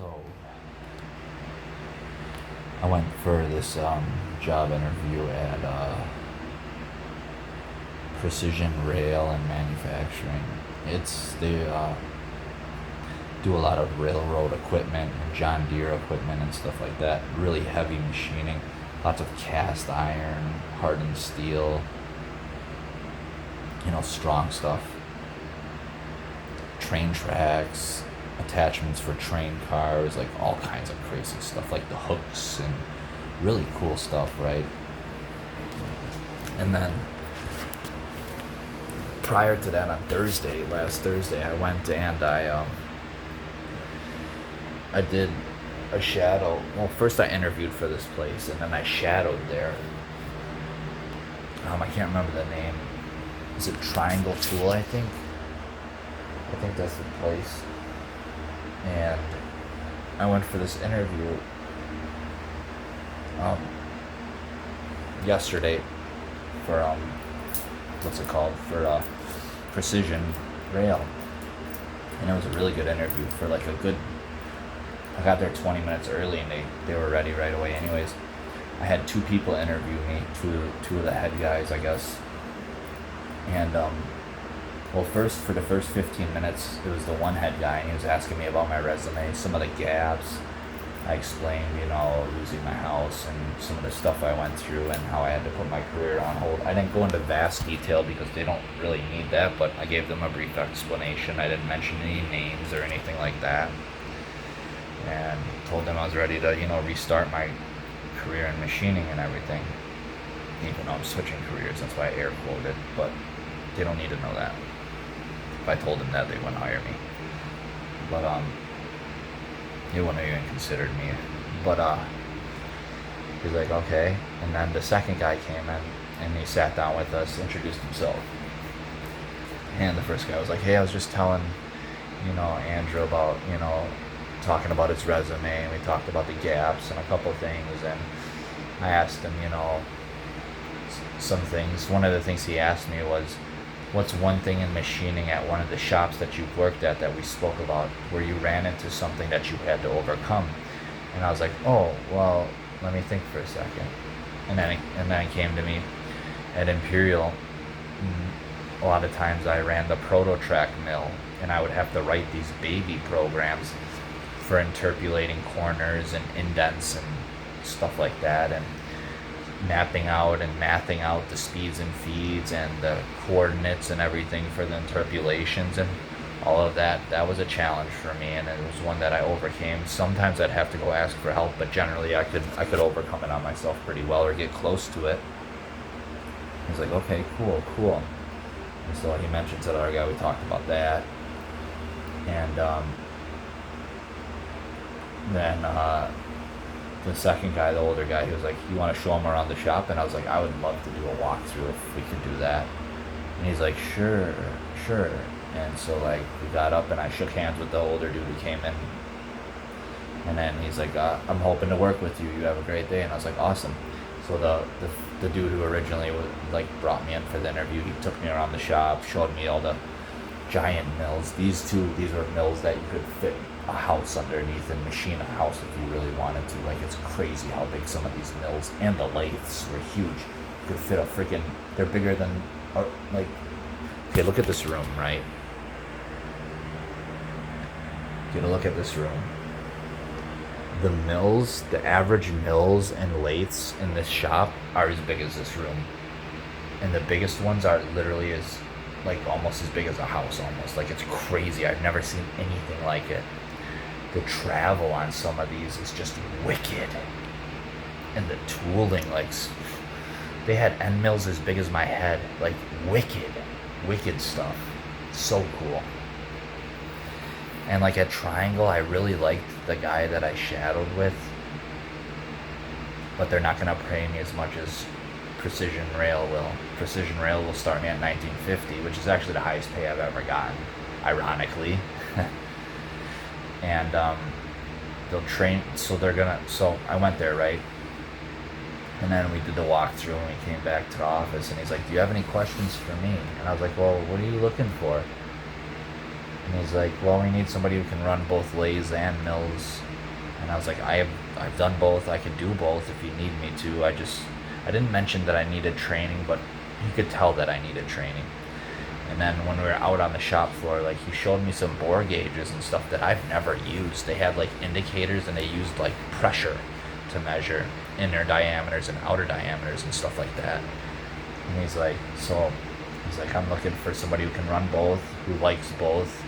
So I went for this job interview at Precision Rail and Manufacturing. They do a lot of railroad equipment and John Deere equipment and stuff like that. Really heavy machining, lots of cast iron, hardened steel, strong stuff. Train tracks, attachments for train cars, like all kinds of crazy stuff, like the hooks and really cool stuff, right? And then prior to that, on last Thursday, I went and I did a shadow. Well, first I interviewed for this place, and then I shadowed there. I can't remember the name. Is it Triangle Tool? I think that's the place. And I went for this interview yesterday for what's it called, for Precision Rail, and it was a really good interview for like a good. I got there 20 minutes early, and they were ready right away. Anyways, I had two people interview me, two of the head guys, I guess, and well, first, for the first 15 minutes, it was the one head guy, and he was asking me about my resume, some of the gaps. I explained, losing my house and some of the stuff I went through and how I had to put my career on hold. I didn't go into vast detail because they don't really need that, but I gave them a brief explanation. I didn't mention any names or anything like that. And told them I was ready to, restart my career in machining and everything. Even though I'm switching careers, that's why I air quoted, but they don't need to know that. If I told them that, they wouldn't hire me. But he wouldn't have even considered me. But he's like, okay. And then the second guy came in, and he sat down with us, introduced himself. And the first guy was like, hey, I was just telling, Andrew about, talking about his resume, and we talked about the gaps and a couple things, and I asked him, some things. One of the things he asked me was, what's one thing in machining at one of the shops that you've worked at that we spoke about where you ran into something that you had to overcome? And I was like, oh, well, let me think for a second. And then it came to me at Imperial. A lot of times I ran the prototrack mill, and I would have to write these baby programs for interpolating corners and indents and stuff like that, and mapping out and mathing out the speeds and feeds and the coordinates and everything for the interpolations and all of that. That was a challenge for me, and it was one that I overcame. Sometimes I'd have to go ask for help, but generally I could overcome it on myself pretty well, or get close to it. He's like, okay, cool. And so he mentioned to the other guy, we talked about that. And then the second guy, the older guy, he was like, you want to show him around the shop? And I was like, I would love to do a walkthrough if we could do that. And he's like, sure. And so like we got up, and I shook hands with the older dude who came in. And then he's like, I'm hoping to work with you. You have a great day. And I was like, awesome. So the dude who originally brought me in for the interview, he took me around the shop, showed me all the giant mills. These were mills that you could fit a house underneath and machine a house if you really wanted to. Like, it's crazy how big some of these mills, and the lathes were huge. You could fit they're bigger than, okay, look at this room, right? Get a look at this room. The average mills and lathes in this shop are as big as this room. And the biggest ones are literally almost as big as a house almost. Like, it's crazy. I've never seen anything like it. The travel on some of these is just wicked. And the tooling, they had end mills as big as my head. Like, wicked stuff. So cool. And at Triangle, I really liked the guy that I shadowed with, but they're not going to pay me as much as Precision Rail will. Precision Rail will start me at $19.50, which is actually the highest pay I've ever gotten, ironically. And they'll train, so I went there, right? And then we did the walkthrough, and we came back to the office, and he's like, do you have any questions for me? And I was like, well, what are you looking for? And he's like, well, we need somebody who can run both lathes and mills. And I was like, I've done both. I can do both if you need me to. I didn't mention that I needed training, but he could tell that I needed training. And then when we were out on the shop floor, like, he showed me some bore gauges and stuff that I've never used. They had like indicators, and they used like pressure to measure inner diameters and outer diameters and stuff like that. And he's like, I'm looking for somebody who can run both, who likes both.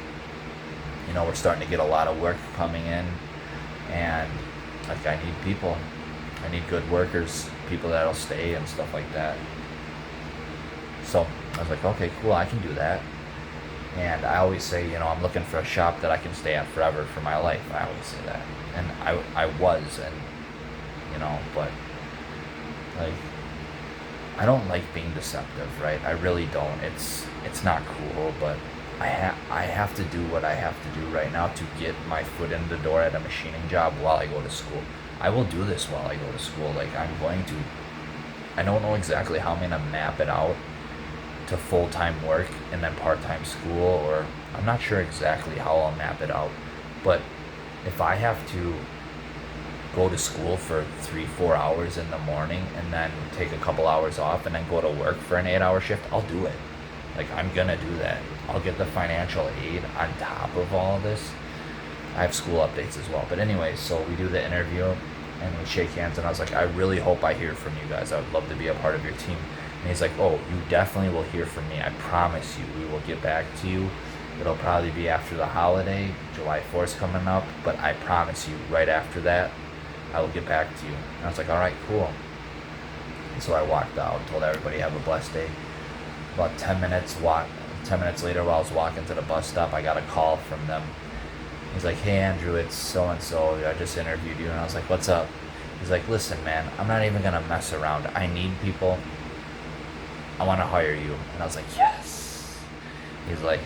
You know, we're starting to get a lot of work coming in, and like, I need people. I need good workers, people that'll stay and stuff like that. So I was like, okay, cool, I can do that. And I always say, you know, I'm looking for a shop that I can stay at forever for my life. I always say that. And I was, and, you know, but, like, I don't like being deceptive, right? I really don't. It's not cool, but I have to do what I have to do right now to get my foot in the door at a machining job while I go to school. I will do this while I go to school. Like, I'm going to. I don't know exactly how I'm going to map it out to full-time work and then part-time school, or I'm not sure exactly how I'll map it out. But if I have to go to school for 3-4 hours in the morning and then take a couple hours off and then go to work for an 8-hour shift, I'll do it. Like, I'm gonna do that. I'll get the financial aid on top of all of this. I have school updates as well. But anyways, so we do the interview and we shake hands, and I was like, I really hope I hear from you guys. I would love to be a part of your team. And he's like, oh, you definitely will hear from me. I promise you. We will get back to you. It'll probably be after the holiday. July 4th's coming up. But I promise you, right after that, I will get back to you. And I was like, all right, cool. And so I walked out and told everybody, have a blessed day. About 10 minutes later, while I was walking to the bus stop, I got a call from them. He's like, hey, Andrew, it's so-and-so. I just interviewed you. And I was like, what's up? He's like, listen, man, I'm not even going to mess around. I need people. I want to hire you. And I was like, yes. He's like,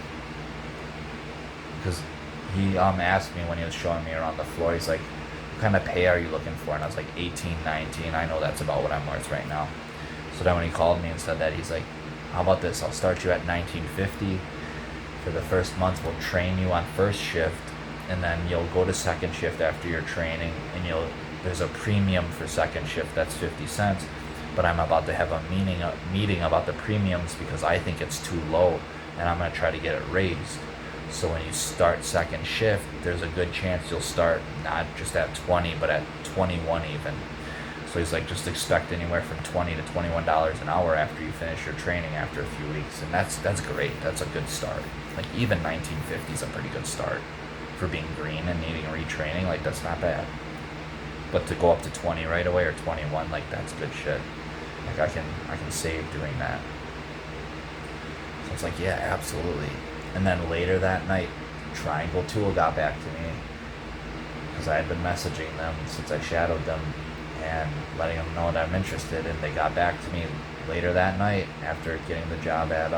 because he asked me when he was showing me around the floor, he's like, what kind of pay are you looking for? And I was like, 18, 19. I know that's about what I'm worth right now. So then when he called me and said that, he's like, how about this? I'll start you at $19.50. For the first month, we'll train you on first shift, and then you'll go to second shift after your training, and there's a premium for second shift that's 50 cents. But I'm about to have a meeting about the premiums because I think it's too low, and I'm going to try to get it raised. So when you start second shift, there's a good chance you'll start not just at 20, but at 21 even. So he's like, just expect anywhere from $20 to $21 an hour after you finish your training after a few weeks. And that's great. That's a good start. Like, even $19.50 is a pretty good start for being green and needing retraining. Like, that's not bad. But to go up to 20 right away, or 21, like, that's good shit. Like, I can save doing that. So it's like, yeah, absolutely. And then later that night, Triangle Tool got back to me because I had been messaging them since I shadowed them and letting them know that I'm interested, and they got back to me later that night after getting the job at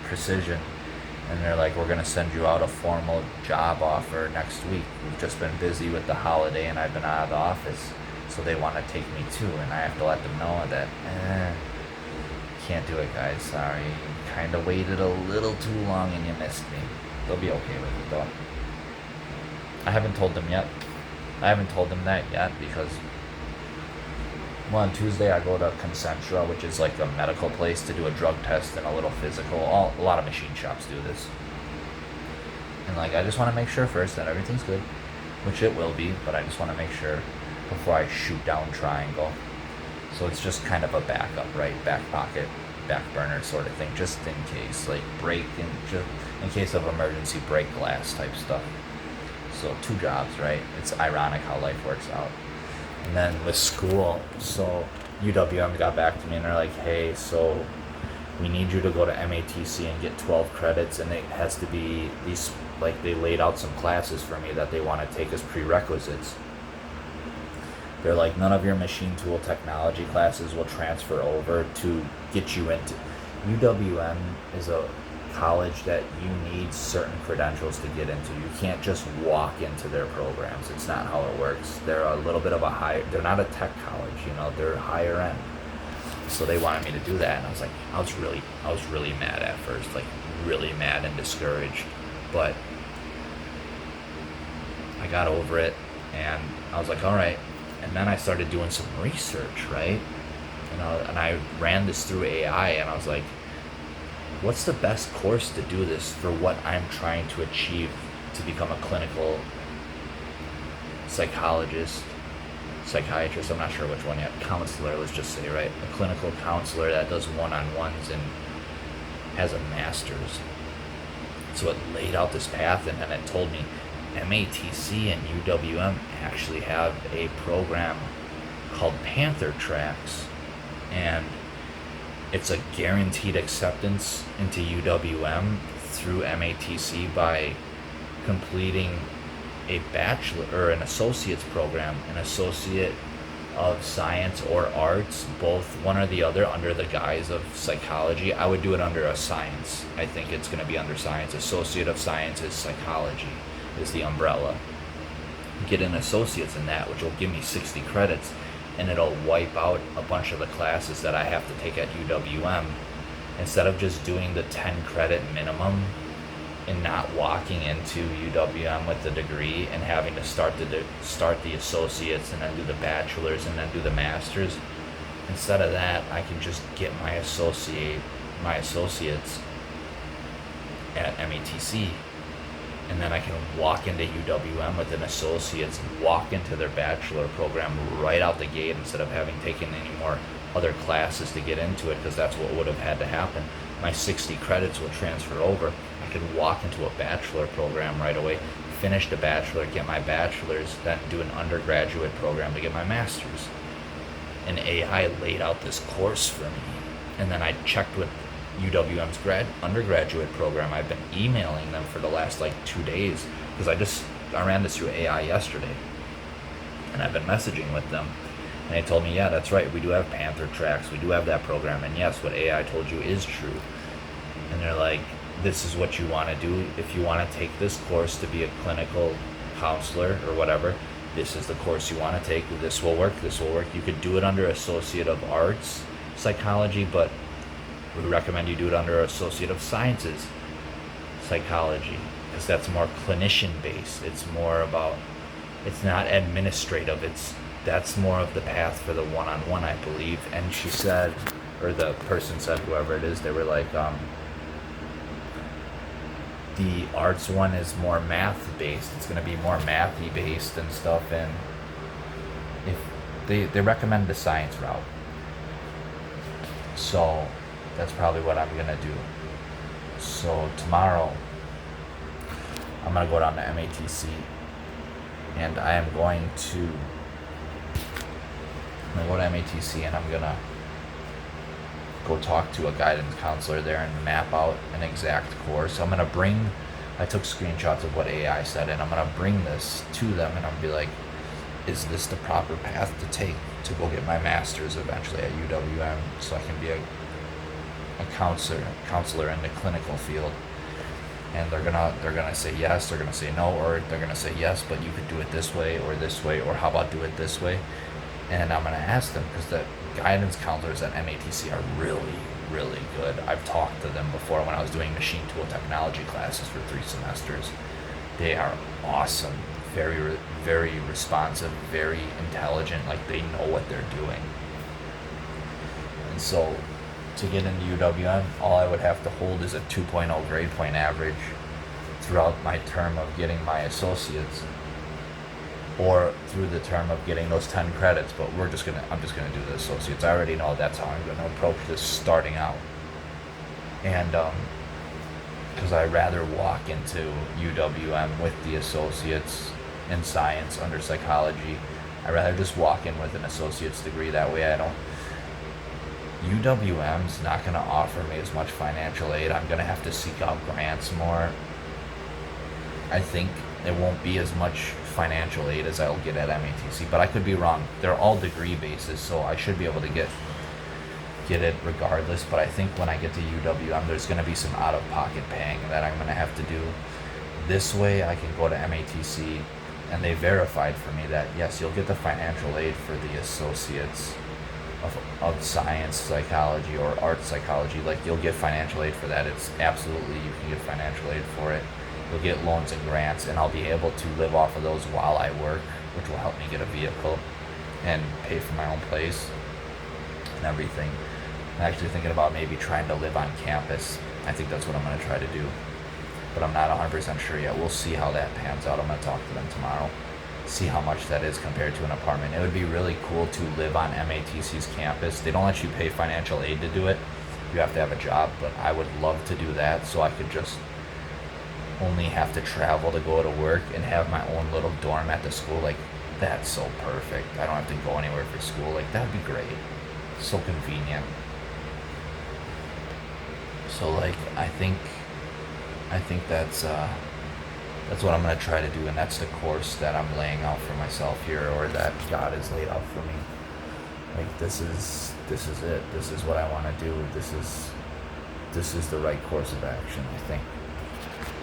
Precision, and they're like, we're going to send you out a formal job offer next week. We've just been busy with the holiday and I've been out of the office, so they want to take me too, and I have to let them know that can't do it, guys, sorry, you kind of waited a little too long and you missed me. They'll be okay with it though. I haven't told them that yet because, well, on Tuesday I go to Concentra, which is like a medical place, to do a drug test and a little physical. A lot of machine shops do this. And like, I just want to make sure first that everything's good, which it will be, but I just want to make sure before I shoot down Triangle. So it's just kind of a backup, right? Back pocket, back burner sort of thing, just in case, like in case of emergency break glass type stuff. So 2 jobs, right? It's ironic how life works out. And then with school, so UWM got back to me and they're like, hey, so we need you to go to MATC and get 12 credits, and it has to be these, like, they laid out some classes for me that they want to take as prerequisites. They're like, none of your machine tool technology classes will transfer over to get you into. UWM is a college that you need certain credentials to get into. You can't just walk into their programs. It's not how it works. They're a little bit of a they're not a tech college, they're higher end. So they wanted me to do that, and I was like, I was really mad at first. Like, really mad and discouraged. But I got over it, and I was like, all right. And then I started doing some research, right? And I ran this through AI, and I was like, what's the best course to do this for what I'm trying to achieve to become a clinical psychologist, psychiatrist, I'm not sure which one yet, counselor, let's just say, right? A clinical counselor that does one-on-ones and has a master's. So it laid out this path, and then it told me MATC and UWM actually have a program called Panther Tracks, and it's a guaranteed acceptance into UWM through MATC by completing a bachelor or an associate's program, an associate of science or arts, both one or the other, under the guise of psychology. I would do it under a science. I think it's going to be under science. Associate of science is psychology, is the umbrella. Get an associate's in that, which will give me 60 credits, and it'll wipe out a bunch of the classes that I have to take at UWM. Instead of just doing the 10 credit minimum and not walking into UWM with the degree and having to start the associates and then do the bachelor's and then do the master's, instead of that, I can just get my associates at MATC, and then I can walk into UWM with an associate's and walk into their bachelor program right out the gate instead of having taken any more other classes to get into it, because that's what would have had to happen. My 60 credits will transfer over. I could walk into a bachelor program right away, finish the bachelor, get my bachelor's, then do an undergraduate program to get my master's. And AI laid out this course for me. And then I checked with UWM's undergraduate program. I've been emailing them for the last 2 days, because I ran this through AI yesterday, and I've been messaging with them, and they told me, yeah, that's right, we do have Panther Tracks, we do have that program, and yes, what AI told you is true. And they're like, this is what you want to do. If you want to take this course to be a clinical counselor or whatever, this is the course you want to take. This will work. You could do it under Associate of Arts Psychology, but we recommend you do it under Associate of Sciences Psychology, because that's more clinician based. It's not administrative. That's more of the path for the one-on-one, I believe. And she said, or the person said, whoever it is, they were like, the arts one is more math based. It's going to be more mathy based and stuff. And if they recommend the science route, so that's probably what I'm going to do. So tomorrow, I'm going to go down to MATC, and I am going to go to MATC, and I'm going to go talk to a guidance counselor there and map out an exact course. I took screenshots of what AI said, and I'm going to bring this to them, and I'm going to be like, is this the proper path to take to go get my master's eventually at UWM, so I can be a counselor in the clinical field? And they're gonna say yes, they're gonna say no, or they're gonna say yes, but you could do it this way, or how about do it this way? And I'm gonna ask them, because the guidance counselors at MATC are really, really good. I've talked to them before when I was doing machine tool technology classes for 3 semesters. They are awesome, very, very responsive, very intelligent. They know what they're doing. And so, to get into UWM, all I would have to hold is a 2.0 grade point average throughout my term of getting my associates, or through the term of getting those 10 credits. But I'm just gonna do the associates. I already know that's how I'm gonna approach this starting out. And because I'd rather walk into UWM with the associates in science under psychology. I'd rather just walk in with an associate's degree. That way UWM's not going to offer me as much financial aid. I'm going to have to seek out grants more. I think it won't be as much financial aid as I'll get at MATC, but I could be wrong. They're all degree bases, so I should be able to get it regardless. But I think when I get to UWM, there's going to be some out-of-pocket paying that I'm going to have to do. This way I can go to MATC, and they verified for me that yes, you'll get the financial aid for the associates of science psychology or art psychology. Like, you'll get financial aid for that. It's absolutely, you can get financial aid for it. You'll get loans and grants, and I'll be able to live off of those while I work, which will help me get a vehicle and pay for my own place and everything. I'm actually thinking about maybe trying to live on campus. I think that's what I'm going to try to do, but I'm not 100% sure yet. We'll see how that pans out. I'm going to talk to them tomorrow, see how much that is compared to an apartment. It would be really cool to live on MATC's campus. They don't let you pay financial aid to do it. You have to have a job, but I would love to do that so I could just only have to travel to go to work and have my own little dorm at the school. Like, that's so perfect. I don't have to go anywhere for school. Like, that would be great. So convenient. So, like, I think that's what I'm gonna try to do, and that's the course that I'm laying out for myself here, or that God has laid out for me. Like, this is it. This is what I want to do. This is the right course of action, I think.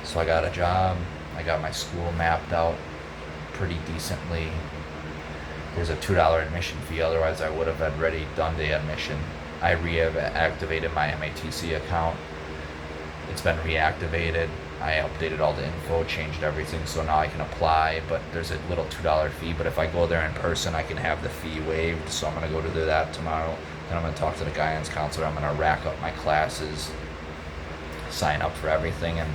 So I got a job. I got my school mapped out pretty decently. There's a $2 admission fee. Otherwise, I would have already done the admission. I reactivated my MATC account. It's been reactivated. I updated all the info, changed everything, so now I can apply, but there's a little $2 fee. But if I go there in person, I can have the fee waived, so I'm going to go do that tomorrow. Then I'm going to talk to the guidance counselor. I'm going to rack up my classes, sign up for everything, and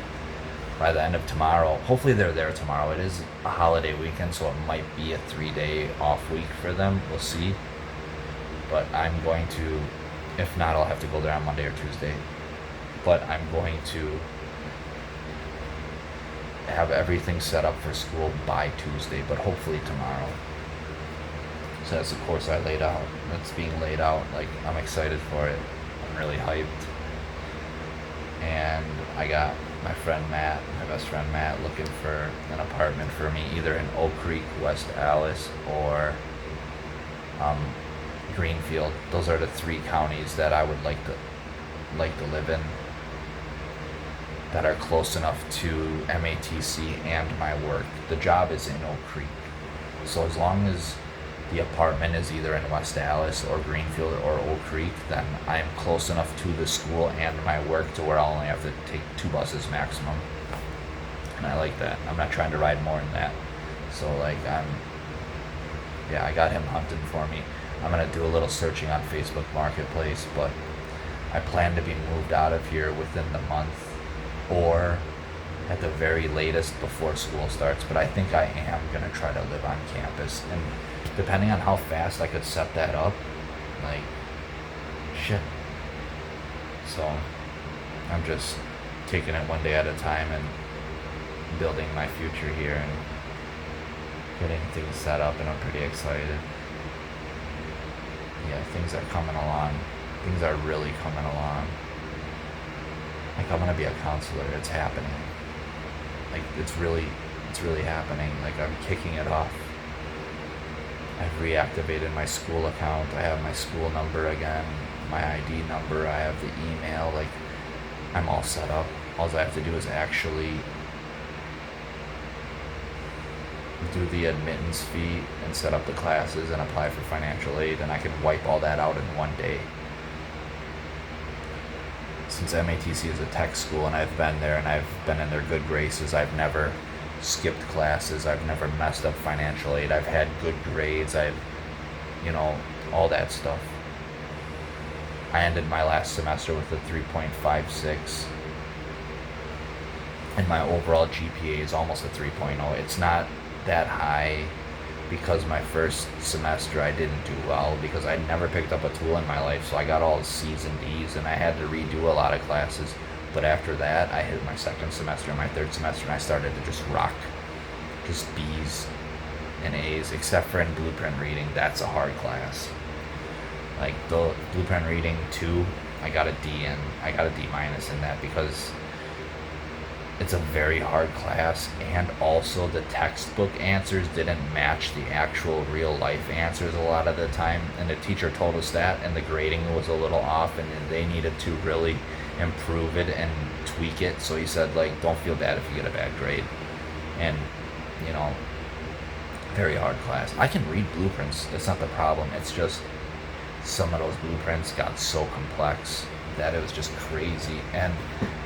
by the end of tomorrow, hopefully they're there tomorrow. It is a holiday weekend, so it might be a 3-day off week for them. We'll see. But I'm going to, if not, I'll have to go there on Monday or Tuesday. But I'm going to have everything set up for school by Tuesday, but hopefully tomorrow. So that's the course I laid out. That's being laid out. Like, I'm excited for it. I'm really hyped. And I got my best friend Matt, looking for an apartment for me, either in Oak Creek, West Allis, or Greenfield. Those are the 3 counties that I would like to live in, that are close enough to MATC and my work. The job is in Oak Creek, so as long as the apartment is either in West Allis or Greenfield or Oak Creek, then I'm close enough to the school and my work to where I'll only have to take 2 buses maximum. And I like that. I'm not trying to ride more than that. So, like, I got him hunting for me. I'm going to do a little searching on Facebook Marketplace, but I plan to be moved out of here within the month, or at the very latest before school starts. But I think I am going to try to live on campus, and depending on how fast I could set that up, like, shit. So I'm just taking it one day at a time and building my future here and getting things set up, and I'm pretty excited. Yeah, things are coming along. Things are really coming along. Like, I'm gonna be a counselor. It's happening. Like, it's really happening. Like, I'm kicking it off. I've reactivated my school account. I have my school number again, my ID number. I have the email. Like, I'm all set up. All I have to do is actually do the admittance fee and set up the classes and apply for financial aid, and I can wipe all that out in one day. Since MATC is a tech school and I've been there and I've been in their good graces, I've never skipped classes, I've never messed up financial aid, I've had good grades, all that stuff. I ended my last semester with a 3.56, and my overall GPA is almost a 3.0. It's not that high because my first semester I didn't do well because I'd never picked up a tool in my life, so I got all C's and D's and I had to redo a lot of classes. But after that, I hit my second semester and my third semester, and I started to just rock, just B's and A's, except for in blueprint reading. That's a hard class. Like, the blueprint reading 2, I got a D in. I got a D minus in that because it's a very hard class, and also the textbook answers didn't match the actual real life answers a lot of the time, and the teacher told us that, and the grading was a little off, and they needed to really improve it and tweak it. So he said, like, don't feel bad if you get a bad grade. And very hard class. I can read blueprints, that's not the problem. It's just some of those blueprints got so complex that it was just crazy. And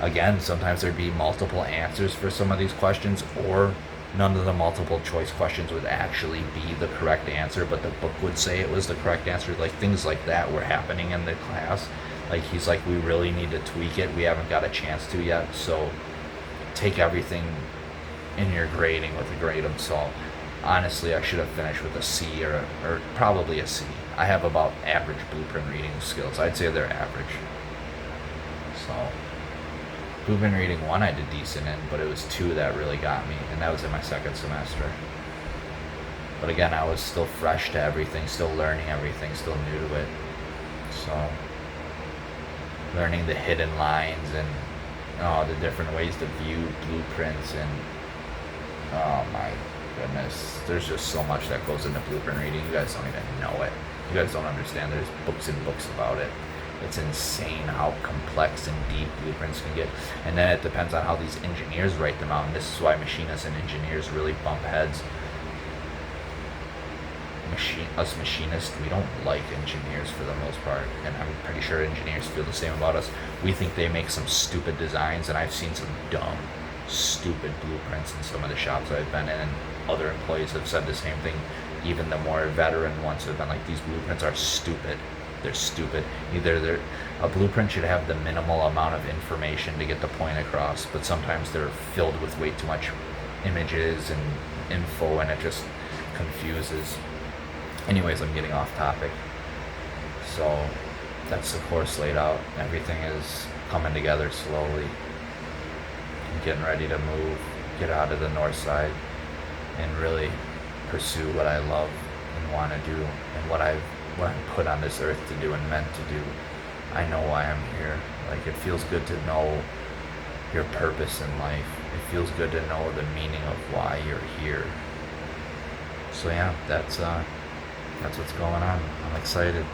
again, sometimes there'd be multiple answers for some of these questions, or none of the multiple choice questions would actually be the correct answer, but the book would say it was the correct answer. Like things like that were happening in the class. Like he's like, we really need to tweak it. We haven't got a chance to yet. So take everything in your grading with a grade of salt. Honestly, I should have finished with a C or probably a C. I have about average blueprint reading skills. I'd say they're average. So blueprint reading 1 I did decent in, but it was 2 that really got me, and that was in my second semester. But again, I was still fresh to everything, still learning everything, still new to it. So learning the hidden lines and the different ways to view blueprints, and oh my goodness, there's just so much that goes into blueprint reading. You guys don't even know it. You guys don't understand. There's books and books about it. It's insane how complex and deep blueprints can get. And then it depends on how these engineers write them out. And this is why machinists and engineers really bump heads. Us machinists, we don't like engineers for the most part. And I'm pretty sure engineers feel the same about us. We think they make some stupid designs. And I've seen some dumb, stupid blueprints in some of the shops I've been in. And other employees have said the same thing. Even the more veteran ones have been like, these blueprints are stupid. They're stupid. Either a blueprint should have the minimal amount of information to get the point across, but sometimes they're filled with way too much images and info, and it just confuses. Anyways, I'm getting off topic. So that's the course laid out. Everything is coming together slowly. I'm getting ready to move, get out of the north side, and really pursue what I love and want to do, and what I'm put on this earth to do and meant to do. I know why I'm here. Like, it feels good to know your purpose in life. It feels good to know the meaning of why you're here. So yeah, that's what's going on. I'm excited.